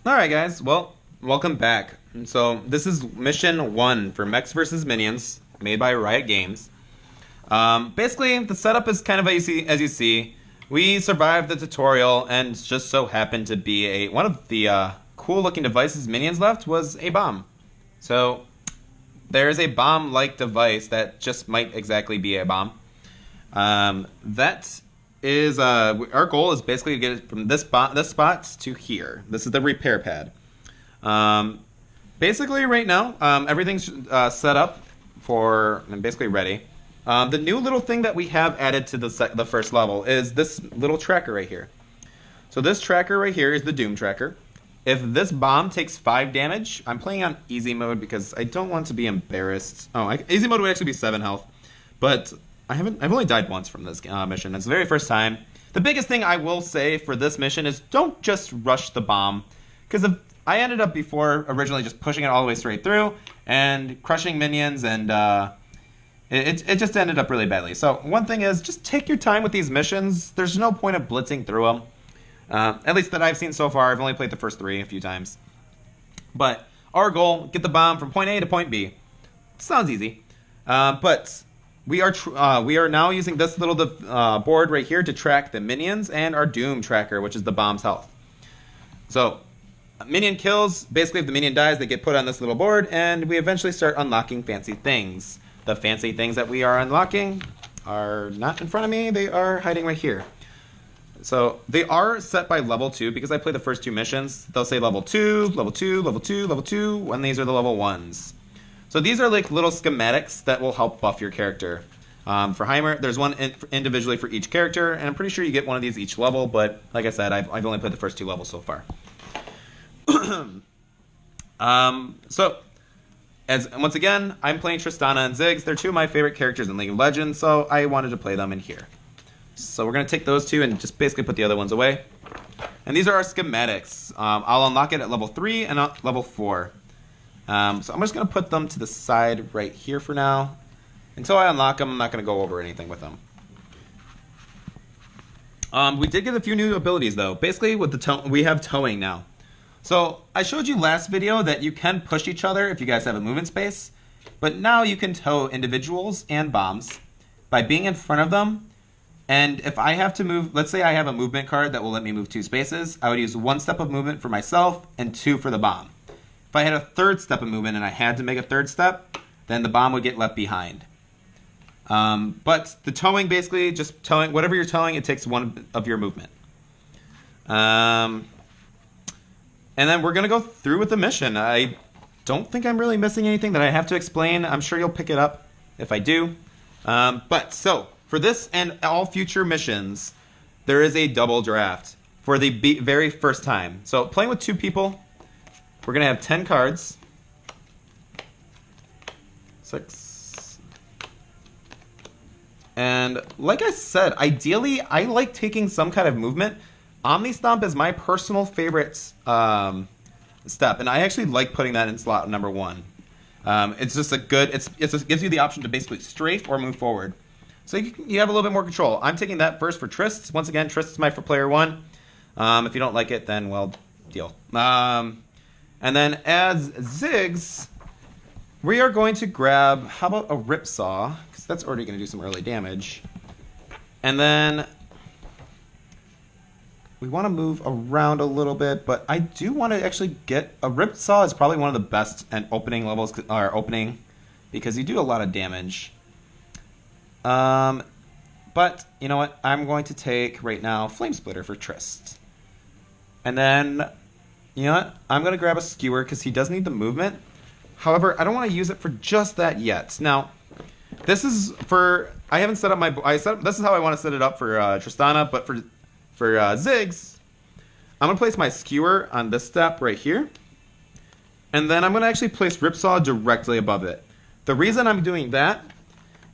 Alright guys, well, welcome back. So this is mission 1 for Mechs vs. Minions, made by Riot Games. Basically, the setup is kind of as you see. We survived the tutorial and just so happened to be one of the cool looking devices Minions left was a bomb. So there's a bomb-like device that just might exactly be a bomb. That is our goal is basically to get it from this spot to here. This is the repair pad. Basically, right now, everything's set up for and basically ready. The new little thing that we have added to the first level is this little tracker right here. So this tracker right here is the Doom tracker. If this bomb takes 5 damage, I'm playing on easy mode because I don't want to be embarrassed. Easy mode would actually be 7 health, but I've only died once from this mission. It's the very first time. The biggest thing I will say for this mission is don't just rush the bomb, because I ended up before originally just pushing it all the way straight through and crushing minions, and it just ended up really badly. So one thing is just take your time with these missions. There's no point of blitzing through them. At least that I've seen so far. I've only played the first 3 a few times. But our goal, get the bomb from point A to point B. Sounds easy. But we are now using this little board right here to track the minions and our Doom tracker, which is the bomb's health. So minion kills, basically if the minion dies, they get put on this little board, and we eventually start unlocking fancy things. The fancy things that we are unlocking are not in front of me. They are hiding right here. So they are set by level 2 because I played the first 2 missions. They'll say level 2, level 2, level 2, level 2, and these are the level 1s. So these are like little schematics that will help buff your character. For Heimer, there's one individually for each character, and I'm pretty sure you get one of these each level, but like I said, I've only played the first 2 levels so far. Once again, I'm playing Tristana and Ziggs. They're 2 of my favorite characters in League of Legends, so I wanted to play them in here. So we're going to take those 2 and just basically put the other ones away. And these are our schematics. I'll unlock it at level 3 and level 4. So I'm just going to put them to the side right here for now. Until I unlock them, I'm not going to go over anything with them. We did get a few new abilities, though. Basically, with we have towing now. So I showed you last video that you can push each other if you guys have a movement space. But now you can tow individuals and bombs by being in front of them. And if I have to move, let's say I have a movement card that will let me move 2 spaces, I would use 1 step of movement for myself and 2 for the bomb. If I had a 3rd step of movement and I had to make a 3rd step, then the bomb would get left behind. But the towing, basically, just towing, whatever you're towing, it takes 1 of your movement. And then we're going to go through with the mission. I don't think I'm really missing anything that I have to explain. I'm sure you'll pick it up if I do. So, for this and all future missions, there is a double draft for the very first time. So, playing with 2 people, we're going to have 10 cards. 6. And like I said, ideally, I like taking some kind of movement. Omni Stomp is my personal favorite step, and I actually like putting that in slot number 1. It's just a good, it gives you the option to basically strafe or move forward. So you have a little bit more control. I'm taking that first for Trist. Once again, Trist is my for player 1. If you don't like it, then, well, deal. And then as Ziggs, we are going to grab, how about a Ripsaw? Because that's already going to do some early damage. And then we want to move around a little bit, but I do want to actually get a Ripsaw is probably one of the best at opening levels, or opening, because you do a lot of damage. But you know what? I'm going to take right now Flame Splitter for Trist. And then, you know what? I'm going to grab a Skewer because he does need the movement. However, I don't want to use it for just that yet. Now, this is for, I haven't set up my, this is how I want to set it up for Tristana, but for Ziggs, I'm going to place my Skewer on this step right here. And then I'm going to actually place Ripsaw directly above it. The reason I'm doing that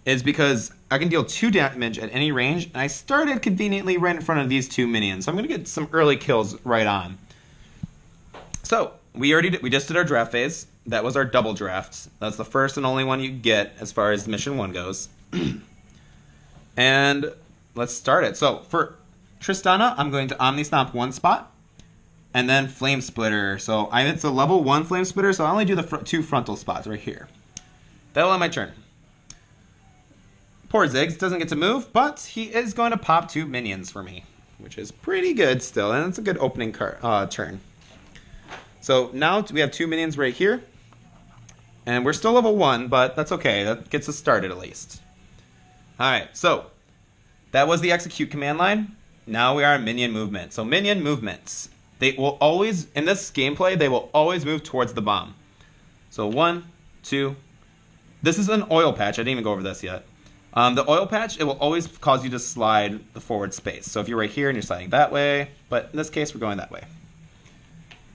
is because I can deal 2 damage at any range, and I started conveniently right in front of these 2 minions. So I'm going to get some early kills right on. So, we just did our draft phase. That was our double draft. That's the first and only one you get as far as mission 1 goes. And let's start it. So, for Tristana, I'm going to Omni Stomp 1 spot. And then Flame Splitter. So it's a level 1 Flame Splitter, so I only do the 2 frontal spots right here. That'll end my turn. Poor Ziggs doesn't get to move, but he is going to pop 2 minions for me, which is pretty good still, and it's a good opening turn. So now we have 2 minions right here, and we're still level 1, but that's okay. That gets us started at least. Alright, so that was the execute command line. Now we are in minion movement. So minion movements. They will always, in this gameplay, they will always move towards the bomb. So 1, 2. This is an oil patch. I didn't even go over this yet. The oil patch, it will always cause you to slide the forward space. So if you're right here and you're sliding that way, but in this case, we're going that way.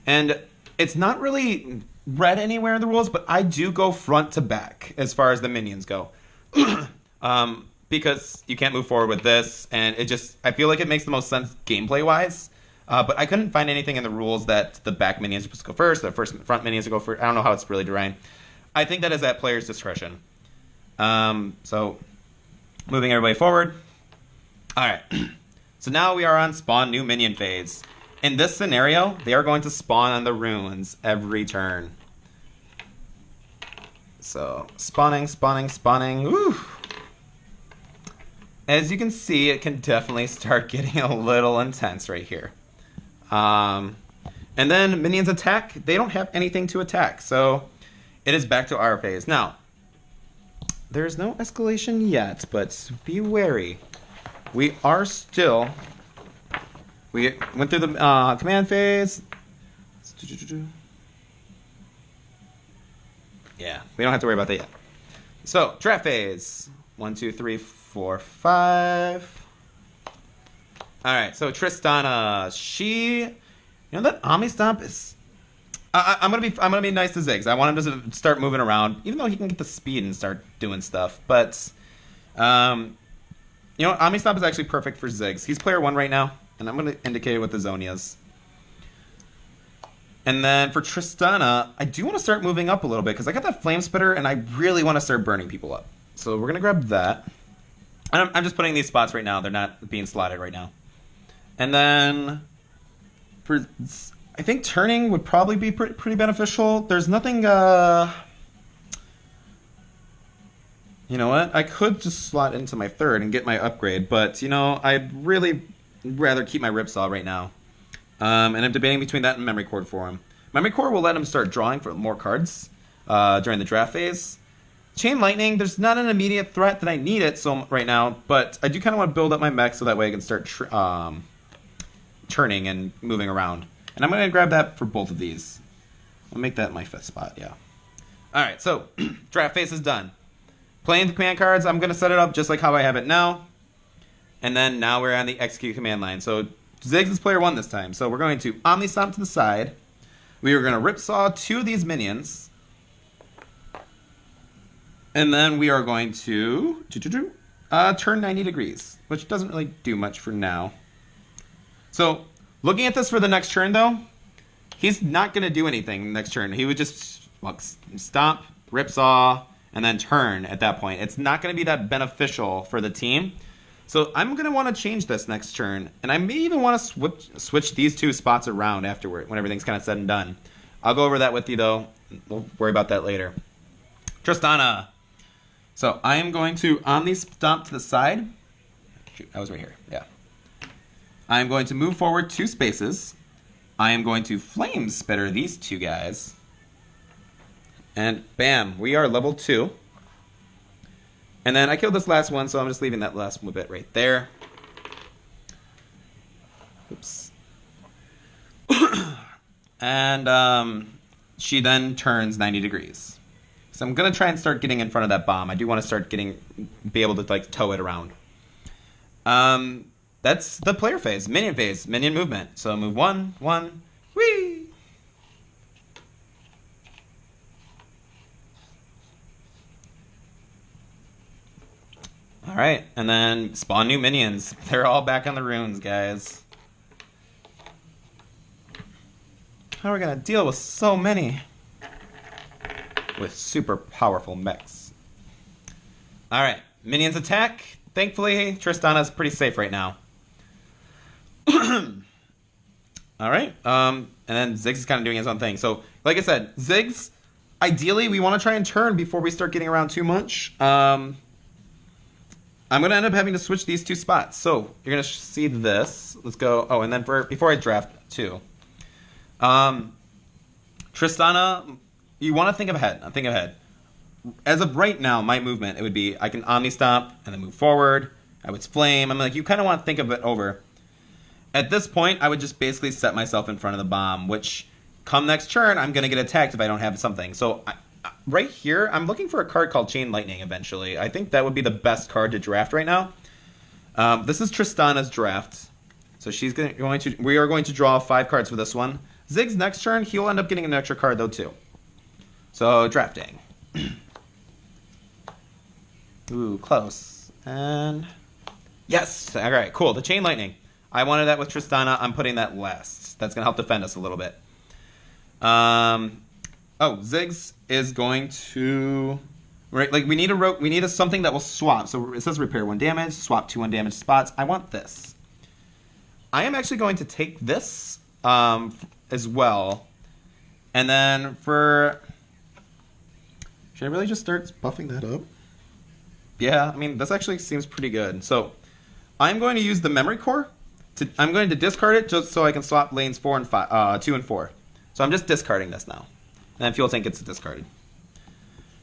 And it's not really read anywhere in the rules, but I do go front to back as far as the minions go. Because you can't move forward with this, and I feel like it makes the most sense gameplay-wise. But I couldn't find anything in the rules that the back minions are supposed to go first, the front minions to go first. I don't know how it's really designed. I think that is at player's discretion. So, moving everybody forward. Alright. So now we are on spawn new minion phase. In this scenario, they are going to spawn on the ruins every turn. So, spawning. Woo! As you can see, it can definitely start getting a little intense right here. And then minions attack. They don't have anything to attack, so it is back to our phase. Now, there's no escalation yet, but be wary. We went through the command phase. Yeah, we don't have to worry about that yet. So, draft phase. 1, 2, 3, 4, 5. Alright, so Tristana, that Omni Stomp is... I'm gonna be nice to Ziggs. I want him to start moving around, even though he can get the speed and start doing stuff. But, Omni Stomp is actually perfect for Ziggs. He's player 1 right now, and I'm gonna indicate it with the Zonias. And then for Tristana, I do want to start moving up a little bit, because I got that Flame Spitter, and I really want to start burning people up. So we're gonna grab that. And I'm just putting these spots right now. They're not being slotted right now. And then, I think turning would probably be pretty beneficial. There's nothing, you know what? I could just slot into my 3rd and get my upgrade, but, I'd really rather keep my Ripsaw right now. And I'm debating between that and Memory Cord for him. Memory Cord will let him start drawing for more cards during the draft phase. Chain Lightning, there's not an immediate threat that I need it right now, but I do kind of want to build up my mech so that way I can start turning and moving around. And I'm going to grab that for both of these. I'll make that my 5th spot, yeah. Alright, so draft phase is done. Playing the command cards, I'm going to set it up just like how I have it now. And then now we're on the execute command line. So Ziggs is player 1 this time. So we're going to Omni Stomp to the side. We are going to Ripsaw 2 of these minions. And then we are going to turn 90 degrees, which doesn't really do much for now. So, looking at this for the next turn, though, he's not going to do anything next turn. He would just stomp, Ripsaw, and then turn at that point. It's not going to be that beneficial for the team. So, I'm going to want to change this next turn. And I may even want to switch these 2 spots around afterward, when everything's kind of said and done. I'll go over that with you, though. We'll worry about that later. Tristana. So, I am going to Omni Stomp to the side. Shoot, I was right here. Yeah. I am going to move forward 2 spaces. I am going to Flame Spitter these 2 guys. And bam, we are level 2. And then I killed this last one, so I'm just leaving that last bit right there. Oops. And she then turns 90 degrees. So I'm going to try and start getting in front of that bomb. I do want to start be able to tow it around. That's the player phase, minion movement. So move 1, whee! Alright, and then spawn new minions. They're all back on the runes, guys. How are we going to deal with so many? With super powerful mechs. Alright, minions attack. Thankfully, Tristana's pretty safe right now. All right. And then Ziggs is kind of doing his own thing. So, like I said, Ziggs, ideally, we want to try and turn before we start getting around too much. I'm going to end up having to switch these two spots. So, you're going to see this. Let's go. Oh, and then before I draft two. Tristana, you want to think ahead. I'm thinking ahead. As of right now, my movement, it would be I can Omni Stomp and then move forward. I would Flame. I'm like, you kind of want to think of it over. At this point, I would just basically set myself in front of the bomb, which come next turn, I'm going to get attacked if I don't have something. So right here, I'm looking for a card called Chain Lightning eventually. I think that would be the best card to draft right now. This is Tristana's draft. So we are going to draw 5 cards for this one. Zig's next turn, he'll end up getting an extra card though too. So drafting. Ooh, close. And yes. All right, cool. The Chain Lightning. I wanted that with Tristana. I'm putting that last. That's going to help defend us a little bit. Ziggs is going to... Right, like we need something that will swap. So it says repair 1 damage, swap 2 undamaged spots. I want this. I am actually going to take this as well. And then for... Should I really just start buffing that up? Yeah, I mean, this actually seems pretty good. So I'm going to use the Memory Core. I'm going to discard it just so I can swap lanes 2 and 4. So I'm just discarding this now. And then Fuel Tank gets discarded.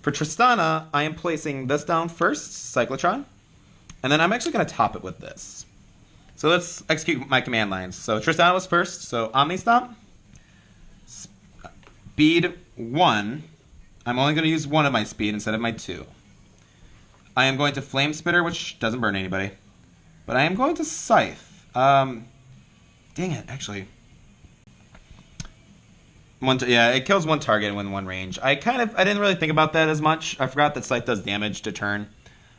For Tristana, I am placing this down first, Cyclotron. And then I'm actually going to top it with this. So let's execute my command lines. So Tristana was first, so Omni Stomp. Speed 1. I'm only going to use 1 of my speed instead of my 2. I am going to Flame Spitter, which doesn't burn anybody. But I am going to Scythe. Dang it, actually. It kills 1 target when 1 range. I didn't really think about that as much. I forgot that Scythe does damage to turn.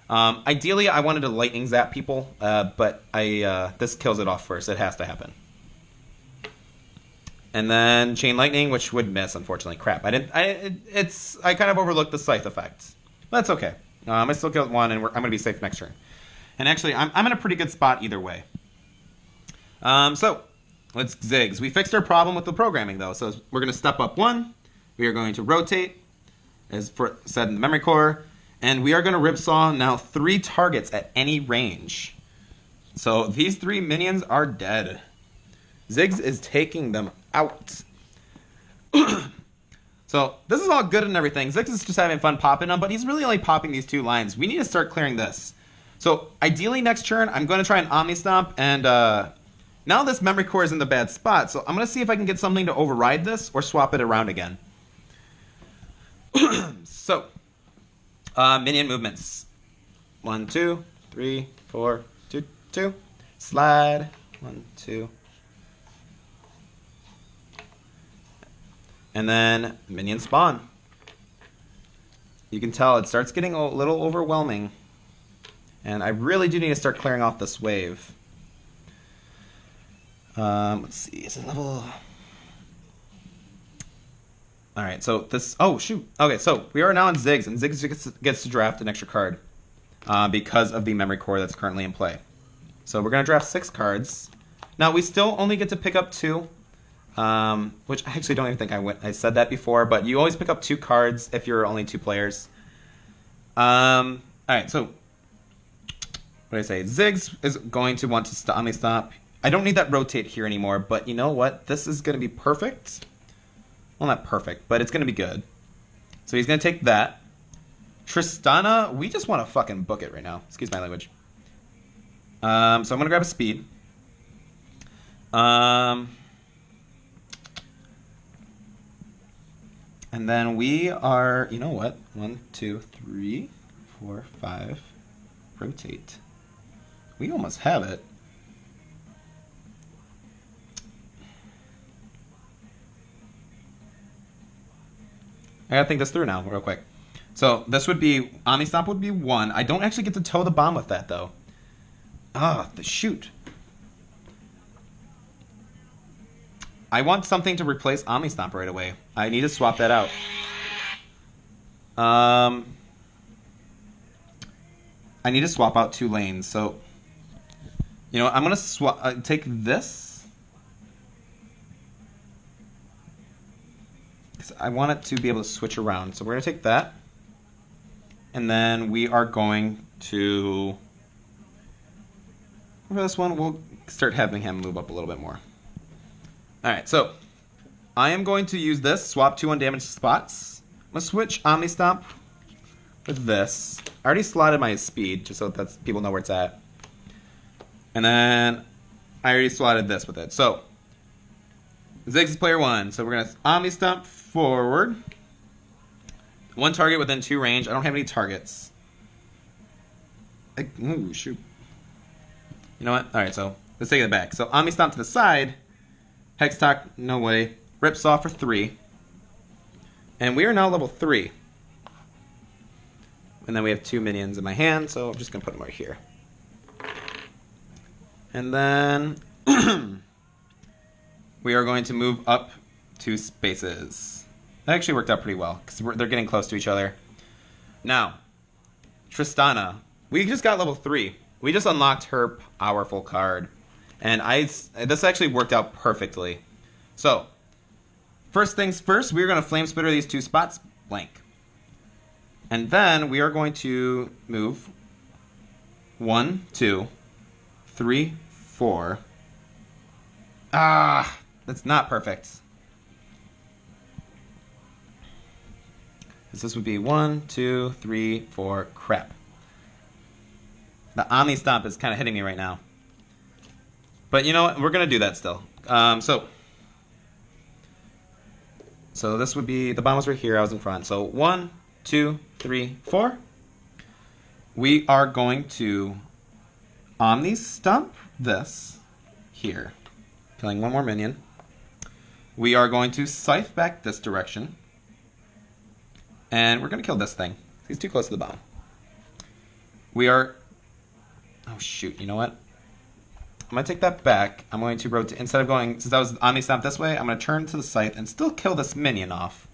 Ideally, I wanted to Lightning Zap people, but this kills it off first. It has to happen. And then Chain Lightning, which would miss, unfortunately. Crap, I kind of overlooked the Scythe effect. That's okay. I still killed 1, and I'm going to be safe next turn. And actually, I'm in a pretty good spot either way. So, let's Ziggs. We fixed our problem with the programming, though. So we're going to step up 1. We are going to rotate, as said in the Memory Core. And we are going to Ripsaw now 3 targets at any range. So these 3 minions are dead. Ziggs is taking them out. So this is all good and everything. Ziggs is just having fun popping them, but he's really only popping these 2 lines. We need to start clearing this. So ideally next turn, I'm going to try an Omni Stomp, and now this Memory Core is in the bad spot. So I'm going to see if I can get something to override this or swap it around again. So, minion movements. 1, 2, 3, 4, 2, 2. Slide. 1, 2. And then minion spawn. You can tell it starts getting a little overwhelming. And I really do need to start clearing off this wave. Let's see, is it level... Alright, so this... Oh, shoot. Okay, so we are now on Ziggs, and Ziggs gets to draft an extra card because of the Memory Core that's currently in play. So we're going to draft 6 cards. Now, we still only get to pick up 2, which I actually don't even think I said that before, but you always pick up 2 cards if you're only 2 players. Alright, so... What did I say? Ziggs is going to want to Omni Stomp. I don't need that rotate here anymore, but you know what? This is going to be perfect. Well, not perfect, but it's going to be good. So he's going to take that. Tristana, we just want to fucking book it right now. Excuse my language. So I'm going to grab a speed. And then we are, you know what? 1, 2, 3, 4, 5. Rotate. We almost have it. I gotta think this through now, real quick. So this would be, Omni Stomp would be 1. I don't actually get to tow the bomb with that, though. Shoot. I want something to replace Omni Stomp right away. I need to swap that out. I need to swap out 2 lanes, so... You know, I'm gonna take this. because I want it to be able to switch around. So we're going to take that. And then we are going to, for this one, we'll start having him move up a little bit more. Alright, so I am going to use this, swap 2 undamaged spots. I'm going to switch Omni Stomp with this. I already slotted my speed, just so that people know where it's at. And then I already slotted this with it. So, Ziggs is player 1. So we're going to Omni Stomp forward. 1 target within 2 range. I don't have any targets. Ooh, shoot. You know what? Alright, so let's take it back. So Omni Stomp to the side. Hex Talk, no way. Rips off for 3. And we are now level 3. And then we have 2 minions in my hand, so I'm just going to put them right here. And then we are going to move up 2 spaces. That actually worked out pretty well, because they're getting close to each other. Now, Tristana. We just got level 3. We just unlocked her powerful card. And this actually worked out perfectly. So, first things first, we're going to Flame Spitter these 2 spots blank. And then we are going to move 1, 2, 3, 4. Ah, that's not perfect. This would be 1, 2, 3, 4. Crap. The Omni Stomp is kind of hitting me right now. But you know what? We're going to do that still. So this would be, the bomb was right here, I was in front. So 1, 2, 3, 4. We are going to Omni Stomp this here, killing 1 more minion. We are going to Scythe back this direction. And we're going to kill this thing. He's too close to the bomb. We are, oh shoot, you know what? I'm going to take that back. I'm going to rotate, instead of going, since I was Omni Stomp this way, I'm going to turn to the Scythe and still kill this minion off.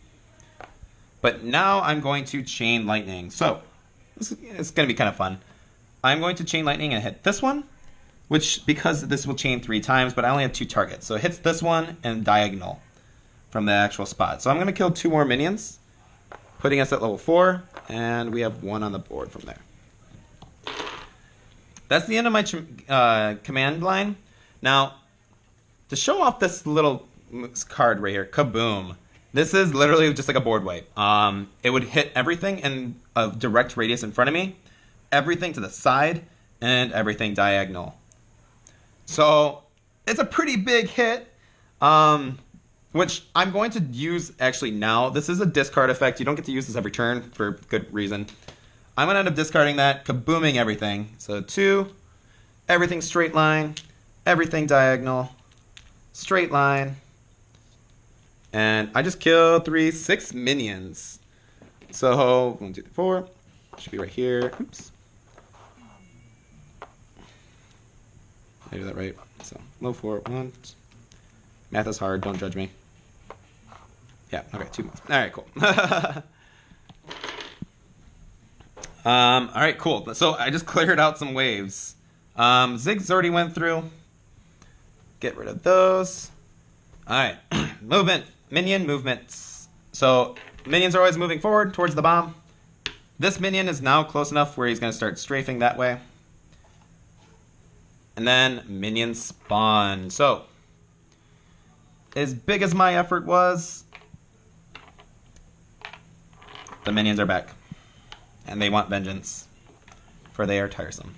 But now I'm going to Chain Lightning. So, it's going to be kind of fun. I'm going to Chain Lightning and hit this one, which, because this will chain 3 times, but I only have 2 targets. So it hits this one and diagonal from the actual spot. So I'm going to kill 2 more minions, putting us at level 4, and we have 1 on the board from there. That's the end of my command line. Now, to show off this little card right here, Kaboom. This is literally just like a board wipe. It would hit everything in a direct radius in front of me, everything to the side, and everything diagonal. So, it's a pretty big hit, which I'm going to use actually now. This is a discard effect. You don't get to use this every turn for good reason. I'm going to end up discarding that, kabooming everything. So 2, everything straight line, everything diagonal, straight line. And I just killed 6 minions. So 1, 2, 3, 4. Should be right here. Oops. I do that right. So low 4, 1. Math is hard, don't judge me. Yeah, okay, 2 more. Alright, cool. Alright, cool. So I just cleared out some waves. Ziggs already went through. Get rid of those. Alright, movement. Minion movements. So minions are always moving forward towards the bomb. This minion is now close enough where he's going to start strafing that way. And then minions spawn. So, as big as my effort was, the minions are back. And they want vengeance, for they are tiresome.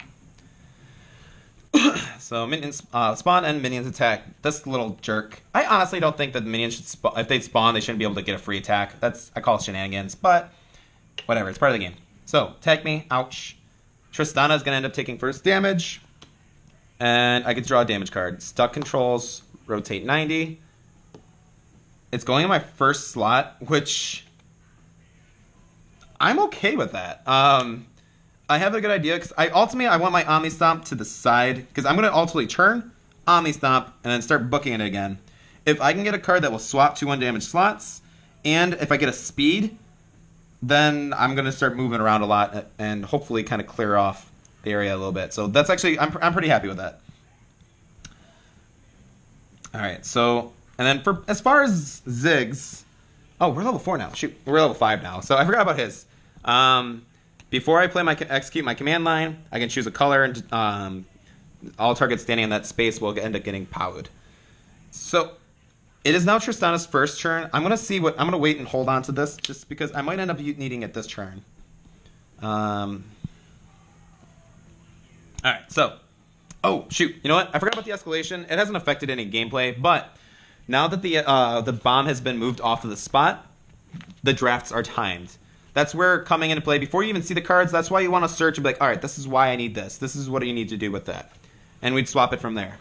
So minions spawn and minions attack. This little jerk. I honestly don't think that the minions should spawn. If they spawn, they shouldn't be able to get a free attack. I call it shenanigans, but whatever. It's part of the game. So attack me. Ouch. Tristana is gonna end up taking first damage, and I get to draw a damage card. Stuck controls. Rotate 90. It's going in my first slot, which I'm okay with that. I have a good idea, because ultimately I want my Omni Stomp to the side, because I'm going to ultimately turn, Omni Stomp, and then start booking it again. If I can get a card that will swap 2 undamaged slots, and if I get a speed, then I'm going to start moving around a lot, and hopefully kind of clear off the area a little bit. So that's actually, I'm pretty happy with that. Alright, so, and then as far as Ziggs, Oh, we're level 4 now. Shoot, we're level 5 now. So I forgot about his. Before I play execute my command line, I can choose a color, and all targets standing in that space will end up getting powered. So it is now Tristana's first turn. I'm gonna wait and hold on to this just because I might end up needing it this turn. All right, so oh shoot, you know what? I forgot about the escalation. It hasn't affected any gameplay, but now that the bomb has been moved off of the spot, the drafts are timed. That's where coming into play before you even see the cards. That's why you want to search and be like, all right, this is why I need this. This is what you need to do with that, and we'd swap it from there.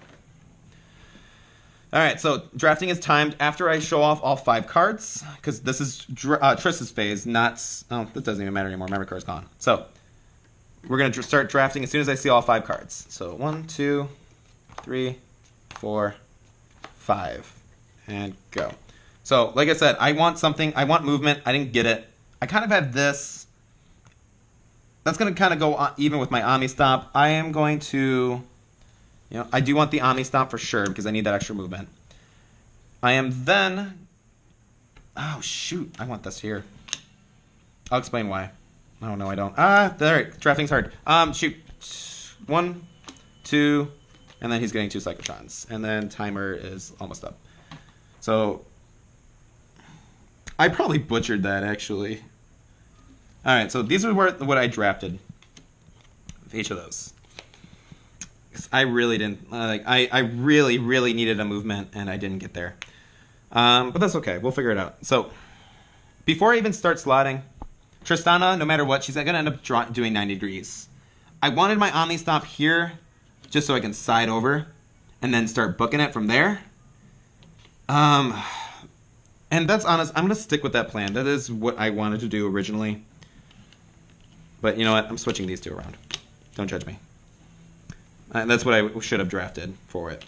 All right, so drafting is timed after I show off all 5 cards, because this is Triss's phase, not... Oh, that doesn't even matter anymore. Memory card's gone. So we're going to start drafting as soon as I see all 5 cards. So 1, 2, 3, 4, 5, and go. So like I said, I want something. I want movement. I didn't get it. I kind of have this. That's going to kind of go on, even with my Omni Stomp. I am going to... You know, I do want the Omni Stomp for sure because I need that extra movement. I am then... Oh, shoot. I want this here. I'll explain why. Oh, no, I don't. There. Drafting's hard. Shoot. 1, 2, and then he's getting 2 Psychotrons. And then timer is almost up. So, I probably butchered that, actually. Alright, so these are what I drafted. Each of those. I really didn't I really needed a movement and I didn't get there, but that's okay. We'll figure it out. So before I even start slotting, Tristana, no matter what, she's gonna end up doing 90 degrees. I wanted my Omni Stomp here just so I can side over and then start booking it from there. And that's honest. I'm gonna stick with that plan. That is what I wanted to do originally. But you know what? I'm switching these 2 around. Don't judge me. That's what I should have drafted for it.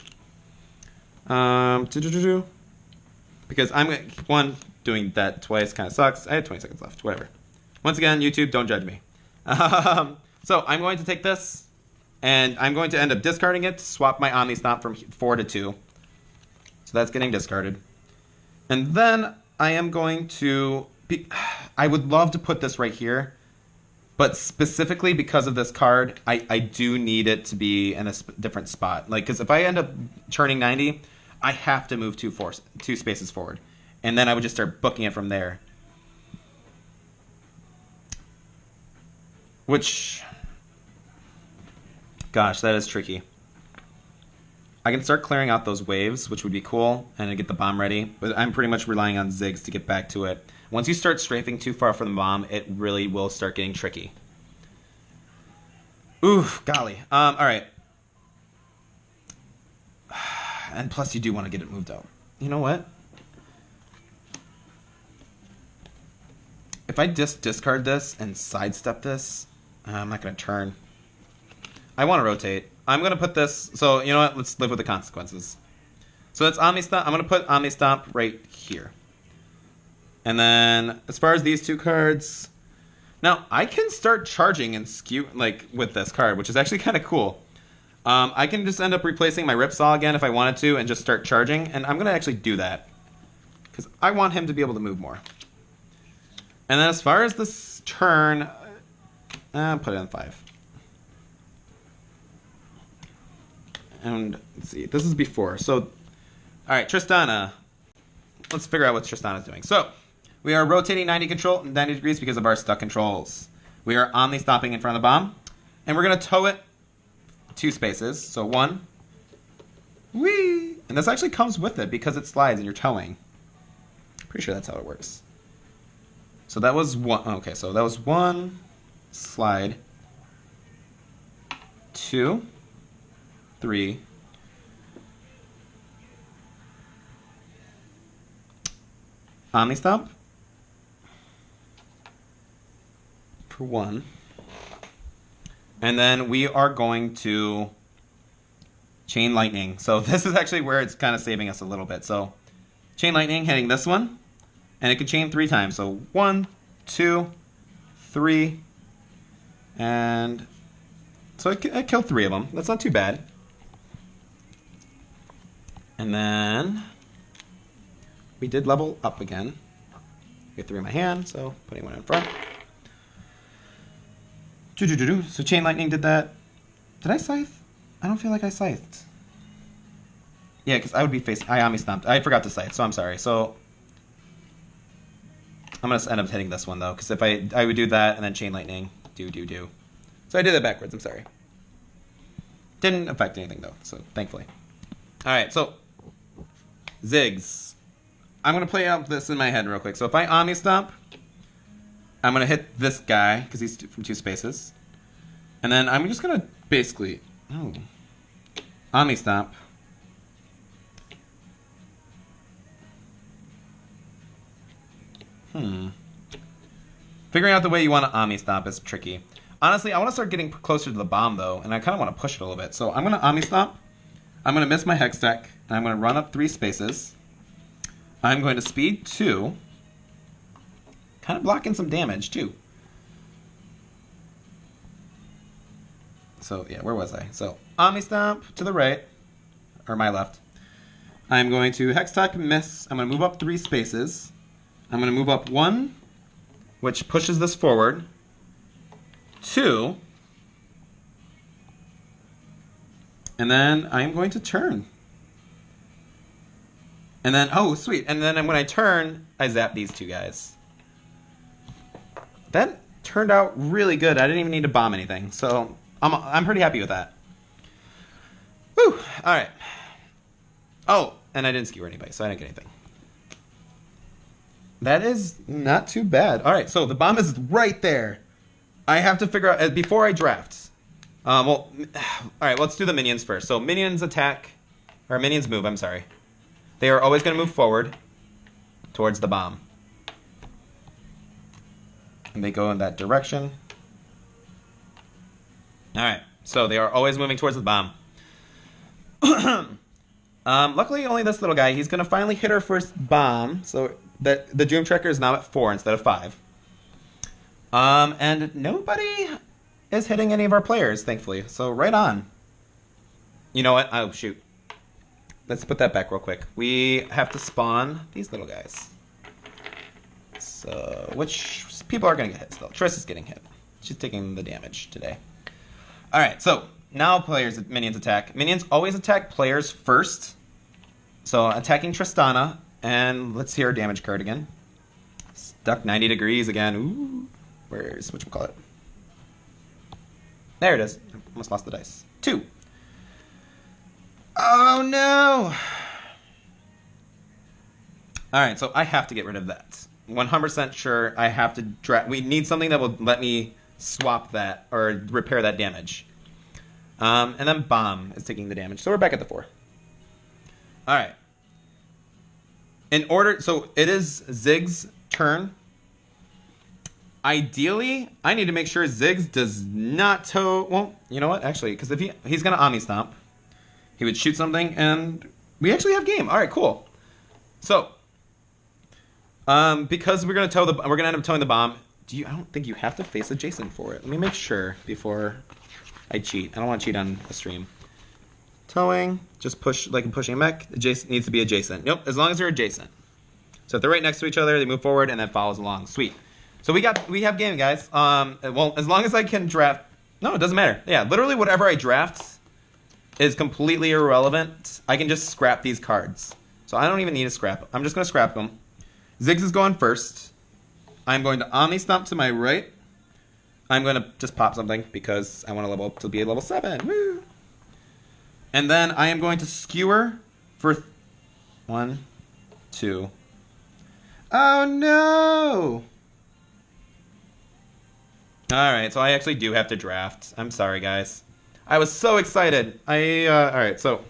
Because I'm doing that twice kind of sucks. I had 20 seconds left. Whatever. Once again, YouTube, don't judge me. So I'm going to take this, and I'm going to end up discarding it to swap my Omni Stomp from 4 to 2. So that's getting discarded. And then I am going to... I would love to put this right here. But specifically because of this card, I do need it to be in a different spot. Like, because if I end up turning 90, I have to move 2 spaces forward. And then I would just start booking it from there. Which, gosh, that is tricky. I can start clearing out those waves, which would be cool, and get the bomb ready. But I'm pretty much relying on Ziggs to get back to it. Once you start strafing too far from the bomb, it really will start getting tricky. Oof, golly. All right. And plus, you do want to get it moved out. You know what? If I just discard this and sidestep this, I'm not going to turn. I want to rotate. I'm going to put this... So, you know what? Let's live with the consequences. So that's Omni Stomp. I'm going to put Omni Stomp right here. And then, as far as these 2 cards, now I can start charging and skew like with this card, which is actually kind of cool. I can just end up replacing my Ripsaw again if I wanted to, and just start charging. And I'm gonna actually do that because I want him to be able to move more. And then, as far as this turn, put it on 5. And let's see, this is before. So, all right, Tristana. Let's figure out what Tristana's doing. So. We are rotating 90 degrees because of our stuck controls. We are Omni Stomping in front of the bomb. And we're going to tow it 2 spaces. So 1. Whee! And this actually comes with it because it slides and you're towing. Pretty sure that's how it works. So that was 1. Okay, so that was 1 slide. 2. 3. Omni Stomp. 1. And then we are going to Chain Lightning. So this is actually where it's kind of saving us a little bit. So Chain Lightning hitting this one, and it can chain 3 times. So 1, 2, 3, and so I killed 3 of them. That's not too bad. And then we did level up again. get 3 in my hand, so putting 1 in front. So Chain Lightning did that. Did I scythe? I don't feel like I scythed. Yeah, because I would be facing... I Ami Stomped. I forgot to scythe, so I'm sorry. So I'm going to end up hitting this one, though, because if I would do that and then Chain Lightning. Do. So I did that backwards. I'm sorry. Didn't affect anything, though, so thankfully. All right, so Ziggs. I'm going to play out this in my head real quick. So if I Omni Stomp, I'm going to hit this guy, because he's from 2 spaces. And then I'm just going to basically... Oh. Omni Stomp. Figuring out the way you want to Omni Stomp is tricky. Honestly, I want to start getting closer to the bomb, though, and I kind of want to push it a little bit. So I'm going to Omni Stomp. I'm going to miss my Hex Tech, and I'm going to run up 3 spaces. I'm going to speed 2. Kind of blocking some damage, too. So, yeah, where was I? So, Omni Stomp to the right, or my left. I'm going to Hex Tech, miss. I'm going to move up 3 spaces. I'm going to move up 1, which pushes this forward. 2. And then I'm going to turn. And then, oh, sweet. And then when I turn, I zap these 2 guys. That turned out really good. I didn't even need to bomb anything. So I'm pretty happy with that. Whew. All right. Oh, and I didn't skewer anybody, so I didn't get anything. That is not too bad. All right, so the bomb is right there. I have to figure out, before I draft. All right, let's do the minions first. So minions attack, or minions move, I'm sorry. They are always going to move forward towards the bomb. And they go in that direction. All right, so they are always moving towards the bomb. Luckily, only this little guy. He's going to finally hit our first bomb. So that the Doom Tracker is now at 4 instead of 5. And nobody is hitting any of our players, thankfully. So right on. You know what? Oh, shoot. Let's put that back real quick. We have to spawn these little guys. So, which people are going to get hit still. Triss is getting hit. She's taking the damage today. All right, so now minions attack. Minions always attack players first. So attacking Tristana, and let's see our damage card again. Stuck 90 degrees again. Ooh, where's whatchamacallit? There it is. Almost lost the dice. 2. Oh no! All right, so I have to get rid of that. 100% sure I have to draft. We need something that will let me swap that or repair that damage. And then Bomb is taking the damage. So we're back at the 4. All right. So it is Ziggs' turn. Ideally, I need to make sure Ziggs does not toe... Well, you know what? Actually, because if he's going to Omni Stomp, he would shoot something, and we actually have game. All right, cool. So, because we're going to end up towing the bomb. I don't think you have to face adjacent for it. Let me make sure before I cheat. I don't want to cheat on a stream. Towing, just push like I'm pushing a mech. Adjacent needs to be adjacent. Nope, as long as they're adjacent. So if they're right next to each other, they move forward and then follows along. Sweet. So we have game, guys. Well, as long as I can draft. No, it doesn't matter. Yeah, literally whatever I draft is completely irrelevant. I can just scrap these cards. So I don't even need to scrap them. I'm just going to scrap them. Ziggs is going first. I'm going to Omni Stomp to my right. I'm going to just pop something because I want to level up to be a level 7. Woo! And then I am going to skewer for 1, 2. Oh no! Alright, so I actually do have to draft. I'm sorry, guys. I was so excited. Alright, so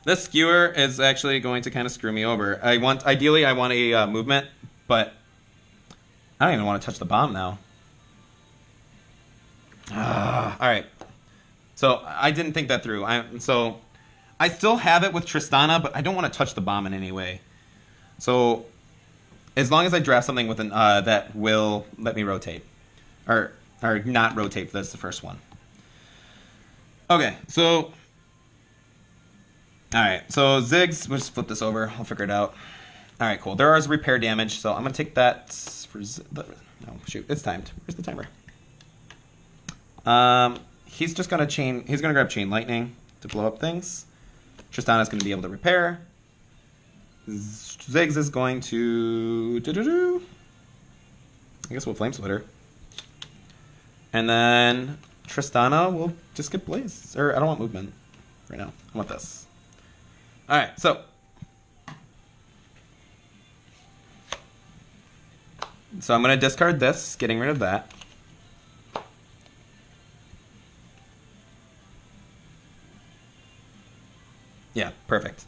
this skewer is actually going to kind of screw me over. Ideally, I want a movement, but I don't even want to touch the bomb now. Alright. So I didn't think that through. So I still have it with Tristana, but I don't want to touch the bomb in any way. So as long as I draft something with that will let me rotate. Or not rotate, that's the first one. Okay, so... Alright, so Ziggs, we'll just flip this over. I'll figure it out. All right, cool. There is repair damage, so I'm gonna take that. No, shoot, it's timed. Where's the timer? He's just gonna chain. He's gonna grab chain lightning to blow up things. Tristana's gonna be able to repair. Ziggs is going to. I guess we'll flame splitter. And then Tristana will just get blaze. Or I don't want movement right now. I want this. All right, so. So I'm going to discard this, getting rid of that. Yeah, perfect.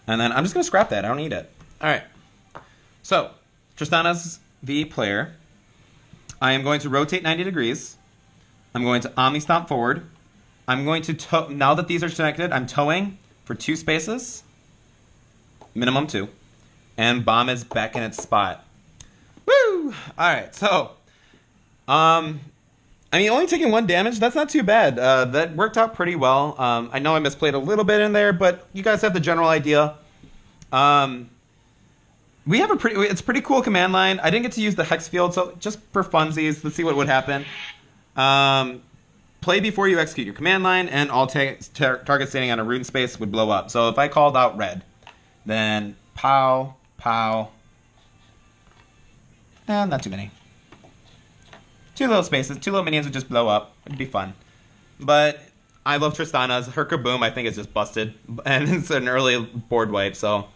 And then I'm just going to scrap that. I don't need it. All right. So Tristana's the player. I am going to rotate 90 degrees. I'm going to Omni Stomp forward. I'm going to now that these are connected, I'm towing for 2 spaces. Minimum 2. And Bomb is back in its spot. Woo! Alright, so I mean, only taking 1 damage, that's not too bad. That worked out pretty well. I know I misplayed a little bit in there, but you guys have the general idea. We have it's a pretty cool command line. I didn't get to use the hex field, so just for funsies, let's see what would happen. Play before you execute your command line, and all targets standing on a rune space would blow up. So if I called out red, then pow, pow. Not too many. 2 little spaces, 2 little minions would just blow up. It'd be fun. But I love Tristana's. Her kaboom, I think, is just busted. And it's an early board wipe, so.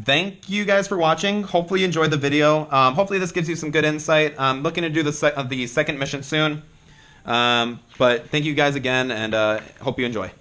Thank you guys for watching. Hopefully you enjoyed the video. Hopefully this gives you some good insight. I'm looking to do the second mission soon. But thank you guys again, and hope you enjoy.